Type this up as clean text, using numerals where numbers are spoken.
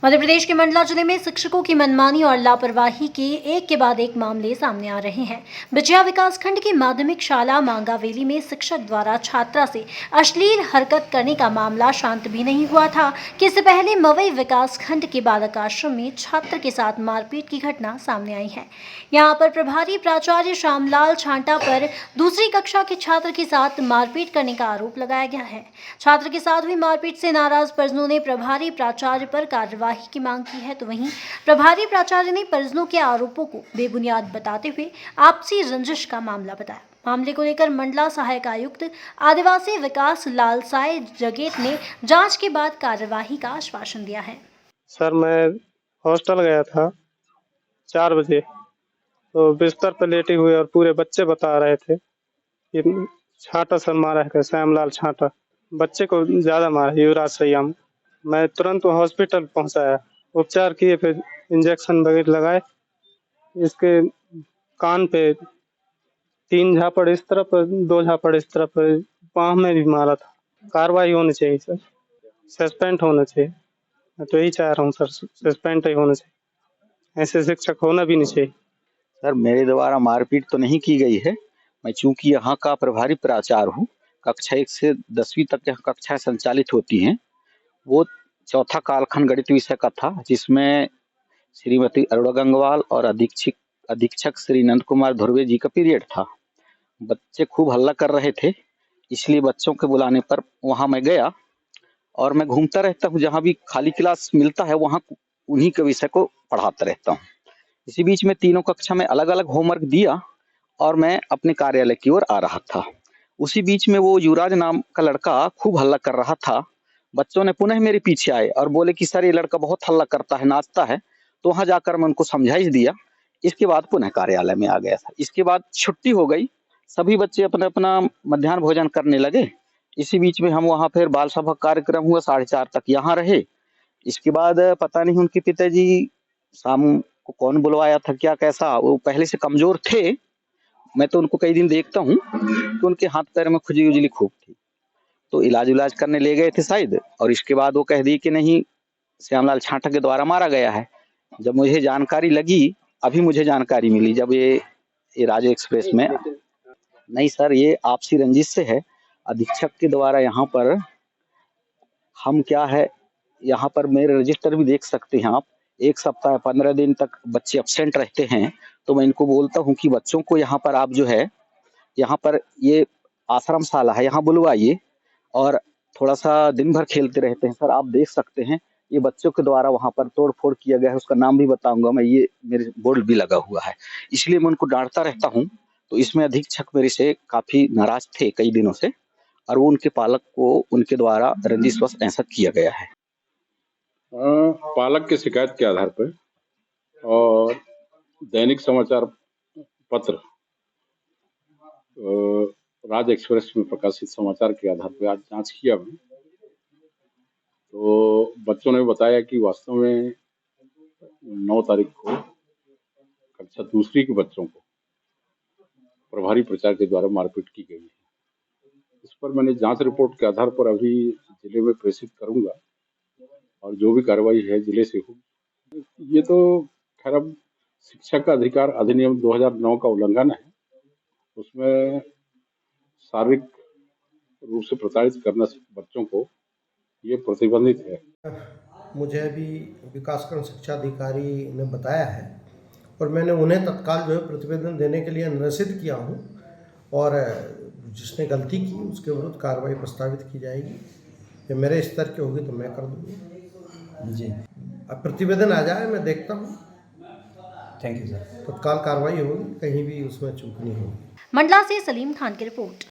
मध्य प्रदेश के मंडला जिले में शिक्षकों की मनमानी और लापरवाही के एक के बाद एक मामले सामने आ रहे हैं। बिछिया विकासखंड की माध्यमिक शाला मांगावेली में शिक्षक द्वारा छात्रा से अश्लील हरकत करने का मामला शांत भी नहीं हुआ था कि इससे पहले मवई विकासखंड के बालक आश्रम में छात्र के साथ मारपीट की घटना सामने आई है। यहाँ पर प्रभारी प्राचार्य श्यामलाल छांटा पर दूसरी कक्षा के छात्र के साथ मारपीट करने का आरोप लगाया गया है। छात्र के साथ हुई मारपीट से नाराज परिजनों ने प्रभारी प्राचार्य पर कार्रवाई की मांग की है, तो वहीं प्रभारी प्राचार्य ने परिजनों के आरोपों को बेबुनियाद बताते हुए आपसी रंजिश का मामला बताया। मामले को लेकर मंडला सहायक आयुक्त आदिवासी विकास लालसाई जगेत ने जांच के बाद कार्यवाही का आश्वासन दिया है। सर, मैं हॉस्टल गया था 4 बजे, तो बिस्तर पर लेटे हुए और पूरे बच्चे बता रहे थे कि छाटा सर मारा है, श्यामलाल छाटा बच्चे को ज्यादा मारा, युवराज सयाम। मैं तुरंत हॉस्पिटल पहुंचाया, उपचार किए, फिर इंजेक्शन वगैरह लगाए। इसके कान पे 3 झापड़ इस तरफ, 2 झापड़ इस तरफ, पाँव में भी मारा था। कार्रवाई होनी चाहिए सर, सस्पेंड होना चाहिए। मैं तो यही चाह रहा हूँ सर, सस्पेंड ही होना चाहिए, ऐसे शिक्षक होना भी नहीं चाहिए। सर, मेरे द्वारा मारपीट तो नहीं की गई है। मैं चूंकि यहाँ का प्रभारी प्राचार्य हूँ, कक्षा 1 से 10वीं तक यह कक्षाएं संचालित होती हैं। वो चौथा कालखंड गणित विषय का था, जिसमें श्रीमती अरुणा गंगवाल और अधीक्षक श्री नंद कुमार धुर्वे जी का पीरियड था। बच्चे खूब हल्ला कर रहे थे, इसलिए बच्चों के बुलाने पर वहां मैं गया और मैं घूमता रहता हूँ, जहाँ भी खाली क्लास मिलता है वहां उन्हीं के विषय को पढ़ाता रहता हूँ। इसी बीच में तीनों कक्षा में अलग अलग होमवर्क दिया और मैं अपने कार्यालय की ओर आ रहा था। उसी बीच में वो युवराज नाम का लड़का खूब हल्ला कर रहा था। बच्चों ने पुनः मेरे पीछे आए और बोले कि सर, ये लड़का बहुत हल्ला करता है, नाचता है। तो वहां जाकर मैं उनको समझाइश दिया। इसके बाद पुनः कार्यालय में आ गया था। इसके बाद छुट्टी हो गई, सभी बच्चे अपना अपना मध्याह्न भोजन करने लगे। इसी बीच में हम वहां फिर बाल सभा कार्यक्रम हुआ, 4:30 तक यहाँ रहे। इसके बाद पता नहीं उनके पिताजी शाम को कौन बुलवाया था, क्या कैसा, वो पहले से कमजोर थे। मैं तो उनको कई दिन देखता हूँ कि उनके हाथ पैर में खुजली उजली खूब थी, तो इलाज करने ले गए थे शायद। और इसके बाद वो कह दी कि नहीं, श्यामलाल छांटा के द्वारा मारा गया है। जब मुझे जानकारी लगी, अभी मुझे जानकारी मिली जब ये राजो एक्सप्रेस में, नहीं सर, ये आपसी रंजिश से है। अधीक्षक के द्वारा यहाँ पर हम क्या है, यहाँ पर मेरे रजिस्टर भी देख सकते हैं आप। 1 सप्ताह 15 दिन तक बच्चे एब्सेंट रहते हैं, तो मैं इनको बोलता हूँ कि बच्चों को यहाँ पर आप जो है, यहाँ पर ये आश्रमशाला है, यहाँ बुलवाइए और थोड़ा सा दिन भर खेलते रहते हैं। सर, आप देख सकते हैं ये बच्चों के द्वारा वहां पर तोड़-फोड़ किया गया है। उसका नाम भी बताऊंगा मैं, ये मेरे बोर्ड भी लगा हुआ है, इसलिए मैं उनको डांटता रहता हूँ। तो इसमें अधीक्षक मेरे से काफी नाराज थे कई दिनों से, और वो उनके पालक को उनके द्वारा रंजिशवश ऐसा किया गया है। पालक की शिकायत के आधार पर और दैनिक समाचार पत्र राज एक्सप्रेस में प्रकाशित समाचार के आधार पर आज जांच किया मैं, तो बच्चों ने बताया कि वास्तव में 9 तारीख को कक्षा 2 के बच्चों को प्रभारी प्राचार्य के द्वारा मारपीट की गई है। इस पर मैंने जांच रिपोर्ट के आधार पर अभी जिले में प्रेषित करूंगा और जो भी कार्रवाई है जिले से होगी। ये तो खैर अब शिक्षक का अधिकार अधिनियम 2009 का उल्लंघन है। उसमें शारीरिक रूप से प्रताड़ित करना बच्चों को ये प्रतिबंधित है। मुझे अभी विकासखंड शिक्षा अधिकारी ने बताया है और मैंने उन्हें तत्काल जो है प्रतिवेदन देने के लिए अनुरोध किया हूँ, और जिसने गलती की उसके विरुद्ध कार्रवाई प्रस्तावित की जाएगी। जब मेरे स्तर की होगी तो मैं कर दूँगा जी। अब प्रतिवेदन आ जाए, मैं देखता हूँ। Thank you sir. तत्काल कार्रवाई होगी, कहीं भी उसमें चूक नहीं होगी। मंडला से सलीम खान की रिपोर्ट।